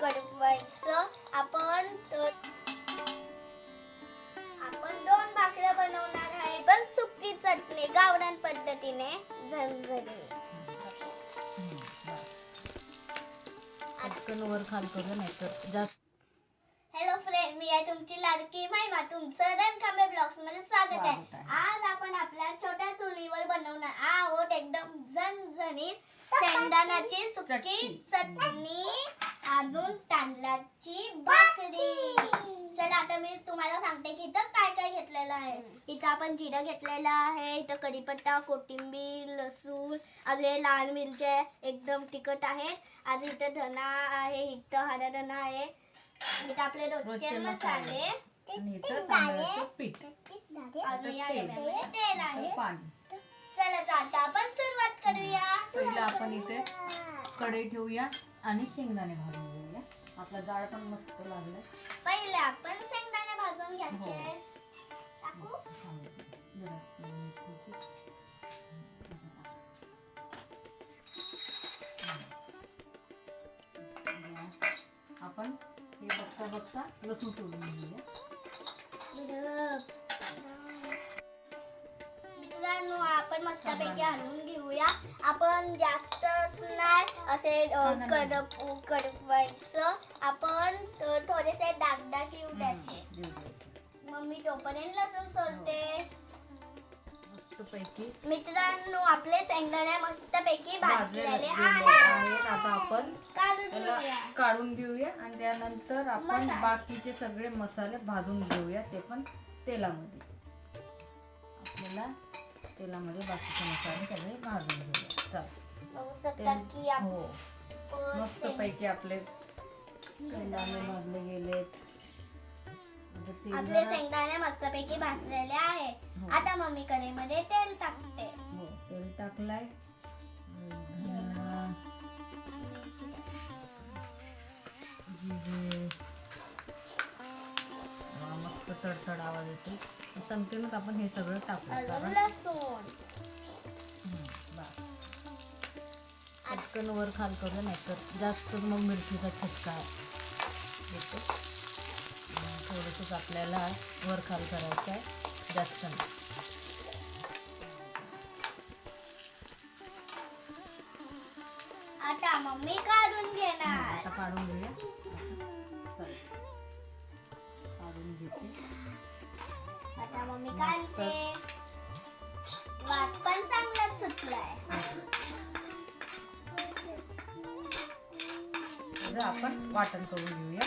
कडवायचं. आपण 2 भाकऱ्या बनवणार आहे, पण सुकी चटणी गावरान पद्धतीने झणझणीत. पटकन वर खाल करू नाही तर जास्त. हॅलो फ्रेंड, मी आहे तुमची लाडकी महिमा. तुमचं रणखांबे ब्लॉग्स मध्ये स्वागत आहे. आज आपण आपल्या छोट्या चुलीवर बनवणार आहोत एकदम झणझणीत शेंगदाण्याची सुकी चटणी, अजून तांदळाची भाकरी. चला आता मी तुम्हाला सांगते की इथं काय काय घेतलेलं आहे. इथं आपण जिरं घेतलेलं आहे, इथं कढीपत्ता, कोथिंबीर, लसूण, अजून हे लाल मिरच्या एकदम तिखट आहे. अजून इथं धना आहे, इथं हरा धना आहे, इथं आपले रोजचे मसाले, आणि इथं तांदळाचं पीठ, आणि या डब्यामध्ये तेल आहे. पाणी. चला तर आता आपण सुरुवात करूया. पहिलं आपण इथे कढई ठेवूया आणि शेंगदाणे भाजून घेऊया. आपला जाळ पण मस्त लागलाय. पहिले आपण शेंगदाणे भाजून घ्यायचे. टाकू? आपण हे बघता बघता लसूण सोडून घेऊया. मित्रांनो, आपण मस्तपैकी आणून घेऊया. आपण जास्त नाही असे कडवायचं. आपण थोडेसे डाग येऊ द्यायचे. मग मी तोपर्यंत लसूण सोलते. मस्तपैकी मित्रांनो, आपले शेंगदाणे मस्तपैकी भाजलेले आहेत. आता आपण काढून त्याला घेऊया. काढून घेऊया आणि त्यानंतर आपण बाकीचे सगळे मसाले भाजून घेऊया, ते पण तेलामध्ये. आपल्याला तेलामध्ये बाकीचे मसाले सगळे भाजून घेऊया. बघू शकता की हो, मस्त पैकी आपले शेंगदाणे भाजले गेलेत. आपले शेंगदाणे मस्तपैकी भाजलेले आहे. आता मम्मी कढईमध्ये तेल टाकते. हो, तेल टाकलाय. मस्त तडतड आवाज येतो. संकेतच आपण हे सगळं टाकलं. लसूण पटकन वर खाल करू नाही तर जास्त मग मिरचीचा चटका येतो. थोडंसंच आपल्याला वर खाल करायचं आहे, जास्त नाही. आता मम्मी काढून घेणार. आता काढून घेऊया. काढून घेते. आता मम्मी काढते. वास पण चांगला सुटलाय. आपण वाटण करून घेऊया.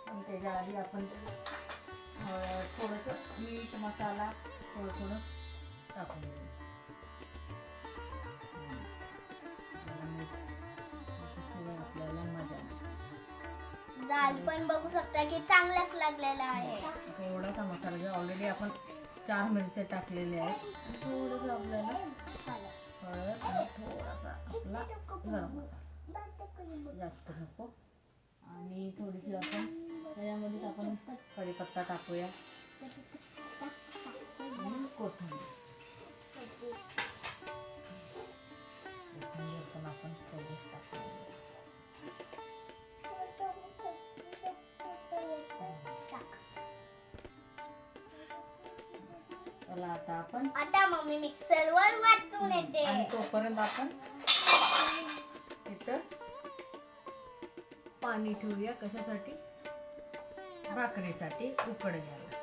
आणि त्याच्या आधी आपण थोडंसं मीठ मसाला थोडं टाकून घेऊया. आपल्याला मजा जाल पण बघू शकता की चांगलाच लागलेला आहे. थोडासा मसाला घेऊ. ऑलरेडी आपण 4 मिरच्या टाकलेल्या आहेत. थोडंसं आपल्याला हळद आणि थोडासा आपला गरम मसाला, जास्त नको. आणि थोडीशी आपण त्याच्यामध्ये आपण कढीपत्ता टाकूया आणि कोथिंबीर पण आपण थोडीशी टाकूया. आता मम्मी मिक्सरवर वाटून येते. आणि तोपर्यंत आपण इथं पाणी ठेवूया. कशासाठी? भाकरीसाठी उकड घ्यायला.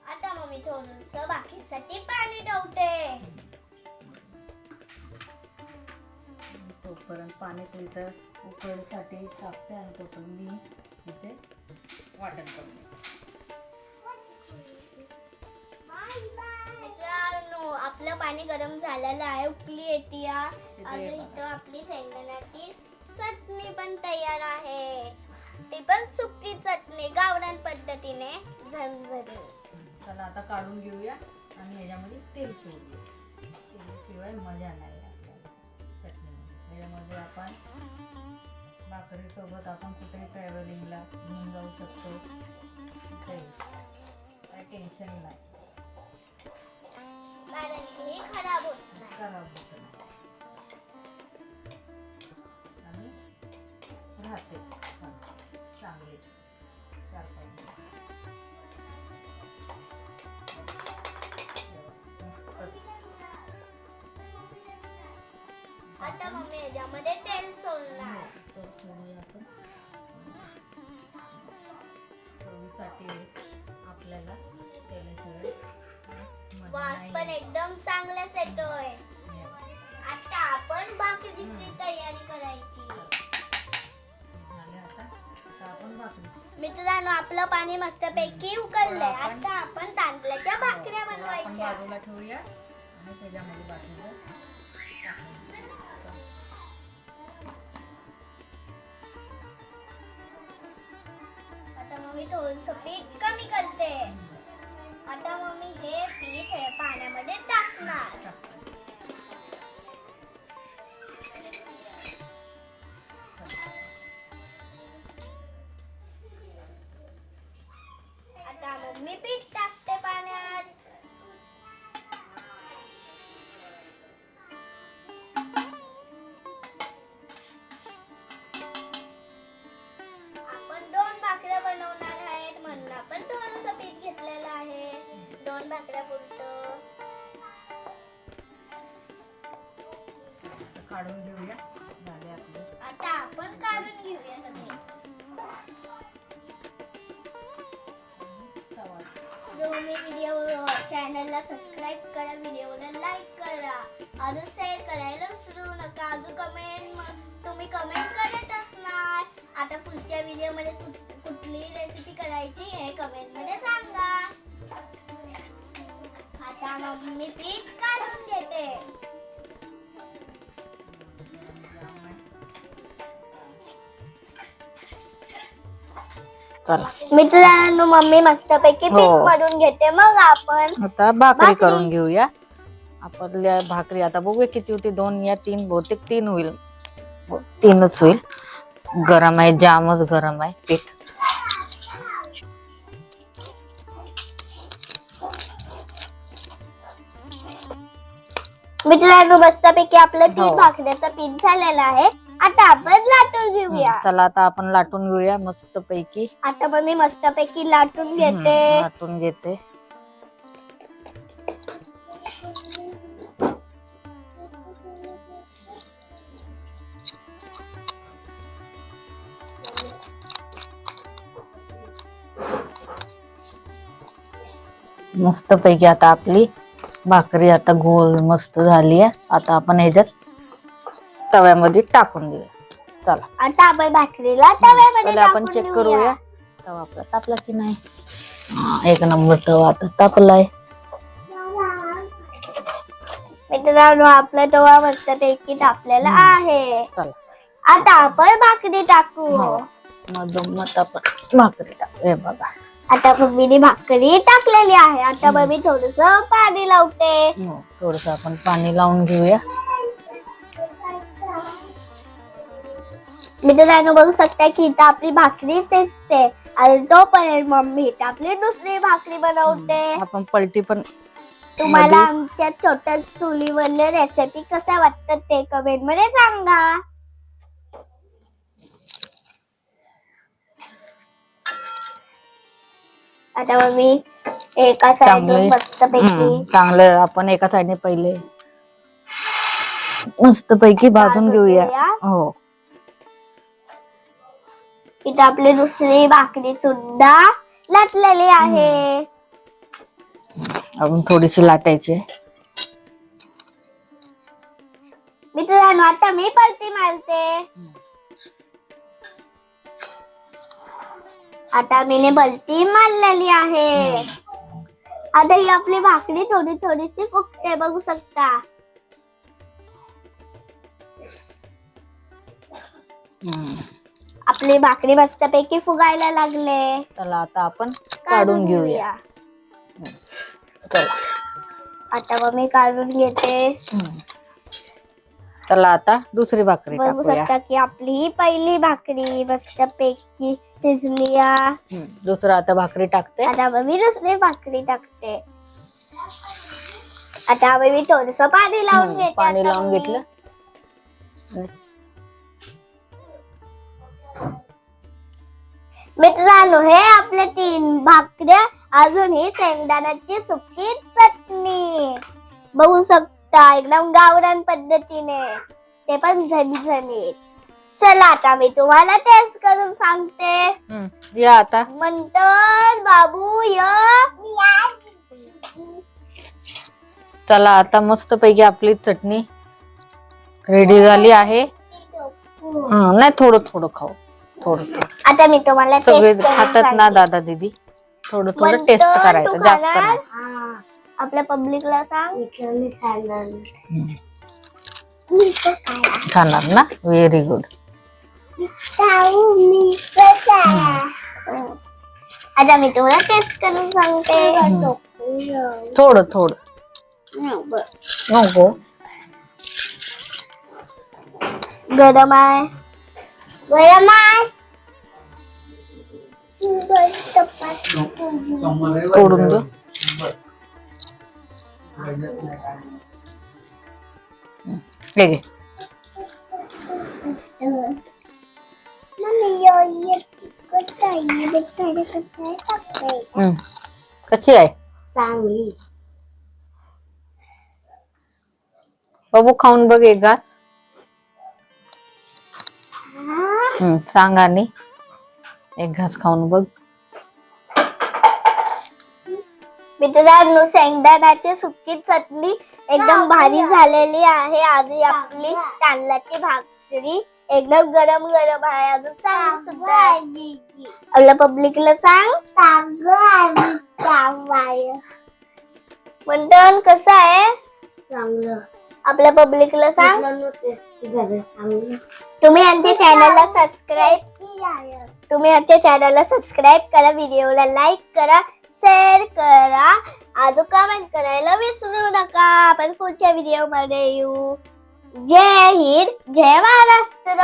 आता मम्मी थोडंसं भाकरीसाठी पाणी ठेवते. तोपर्यंत पाणी इथं उकडीसाठी टाकते आणि तोपर्यंत मी इथे वाटण करते. मित्रांनो, आपलं पाणी गरम झालेलं आहे, उकळी येते. आणि इथं आपली शेंगदाण्याची चटणी पण तयार आहे. ती पण सुकी चटणी गावरान पद्धतीने झणझणीत. चला आता काढून घेऊया आणि ह्याच्यामध्ये तेल सोडूया. तेलाशिवाय मजा नाही आपल्याला चटणीमध्ये. याच्यामध्ये आपण भाकरीसोबत आपण कुठेही ट्रॅव्हलिंगला घेऊन जाऊ शकतो. काही टेन्शन नाही. कारण की हे खराब होत नाही. खराब होत नाही आणि राहते चांगले 4-5 दिवस. आता मम्मी याच्यामध्ये तेल सोडणार. तर सोडूया आपण. चवीसाठी आपल्याला तेलाशिवाय मजा वास नाही पण येत. एकदम चांगला येतोय. आता आपण भाकरीची तयारी करायची. झाले आता आपण भाकरी. मित्रांनो, आपलं पाणी मस्तपैकी उकळलंय. आता आपण तांदळाच्या भाकऱ्या आपण बनवायच्या. बाजूला ठेवूया आणि त्याच्यामध्ये बाकीचं टाकून देऊ. आता मम्मी थोडंसं पीठ कमी करते. आता मम्मी हे पीठ हे पाण्यामध्ये टाकणार. आता मम्मी पीठ टाकते पाण्यात. आपण 2 भाकऱ्या बनवणार आहेत म्हणून आपण थोडंसं पीठ घेतलेलं आहे. 2 भाकऱ्या पुरतं. काढून घेऊया. झाले आपले. आता आपण काढून घेऊया सगळे. तवा. तुम्ही व्हिडिओ चॅनलला सबस्क्राईब करा, व्हिडिओला लाईक करा, अजून शेअर करायला विसरू नका. अजून तुम्ही कमेंट करत असणार. आता पुढच्या व्हिडिओमध्ये कुठली रेसिपी करायची हे कमेंट मध्ये सांगा. आता मम्मी पीठ काढून घेते. चला मित्रांनो, मम्मी मस्तपैकी पीठ हो. मळून घेते. मग आपण आता भाकरी भाकरी. करून घेऊया. आपल्या भाकरी आता बघूया किती होती. 2 या 3 बहुतेक 3 होईल. 3च होईल. गरम आहे, जामच गरम आहे पीठ. मित्रांनो, मस्तपैकी आपलं पीठ हो. भाकऱ्याचं पीठ झालेलं आहे. आता आपण लाटून घेऊया. चला आता आपण लाटून घेऊया मस्त पैकी. आता मग मी मस्तपैकी लाटून घेते. लाटून घेते. मस्त पैकी आता आपली भाकरी आता गोल मस्त झाली आहे. आता आपण ह्याच्यात तव्यामध्ये टाकून देऊया. चला आता आपण भाकरीला तव्यामध्ये पहिले आपण टाकून चेक घेऊया. करूया तवा आपला तापला की नाही. एक नंबर तवा आता तापलाय. मित्रांनो, आपला तवा मस्तपैकी तापलेला आहे. चला आता आपण भाकरी टाकू. हो. मधोमध आपण भाकरी टाकू. हे बघा आता मम्मीने भाकरी टाकलेली आहे. आता मग मी थोडस पाणी लावते. थोडस आपण पाणी लावून घेऊया. मित्रांनो, बघू शकता की इथं आपली भाकरी शिजते आणि तोपर्यंत मम्मी इथं आपली दुसरी भाकरी बनवते. आपण पलटी पण. तुम्हाला आमच्या छोट्या चुलीवरल्या रेसिपी कशा वाटतात ते कमेंट मध्ये सांगा. आता मग मी एका साइडून मस्तपैकी चांगलं आपण एका साइडने पहिले मस्त पैकी भाजून घेऊया. हो. इथं आपली दुसरी भाकरी सुद्धा लाटलेली आहे. आपण थोडीशी लाटायची आहे. मित्रांनो, आता मी पलटी मारते. आता मीने पलटी मारलेली आहे. आता ही आपली भाकरी थोडी थोडीशी फुगते, बघू शकता. आपली भाकरी मस्तपैकी फुगायला लागले. चला आता आपण काढून घेऊया. चला आता मग मी काढून घेते. चला आता दुसरी भाकरी बघू टाकूया. शकता की आपली ही पहिली भाकरी मस्तपैकी शिजली आहे. दुसरा आता भाकरी टाकते. आता मग मी दुसरी भाकरी टाकते. आता आम्ही मी थोडस पाणी लावून घेते. पाणी आता लावून मी. घेतलं. मित्रांनो, हे आपले 3 भाकऱ्या, अजून ही शेंगदाण्याची सुकी चटणी बघू शकता, एकदम गावरान पद्धतीने, ते पण झणझणीत. चला आता मी तुम्हाला टेस्ट करून सांगते. या आता मंटन बाबू या. चला आता मस्त पैकी आपली चटणी रेडी झाली आहे. नाही, थोडं थोडं खाऊ, थोडं थोडं. आता मी तुम्हाला सगळे टेस्ट करून खातात ना सांगते. दादा दीदी, थोडं थोडं मंटन टेस्ट तू करायचं, जास्त खाणार? नाही. आपल्या पब्लिकला सांग. खाणार ना, व्हेरी गुड. आता मी तुम्हाला टेस्ट करून सांगते. थोडं थोडं नको. गरम आहे. गरम आहे. तोडून दे. हे घे. कशी आहे चांगली. बाबू, खाऊन बघ एक घास. सांग आणि एक घास खाऊन बघ. मित्रांनो, शेंगदाण्याची सुकी चटणी एकदम भारी झालेली आहे. आधी आपली तांदळाची भाकरी एकदम गरम गरम आहे. अजून चांगली सुद्धा आहे. आपल्या पब्लिकला सांग. मंटन कसं आहे? चांगलं. आपल्या पब्लिकला सांग. तुम्ही आमच्या चॅनलला सबस्क्राईब करा, व्हिडिओला लाईक करा, शेअर करा, अजून कमेंट करायला विसरू नका. आपण पुढच्या व्हिडिओ मध्ये येऊ. जय हिंद, जय महाराष्ट्र.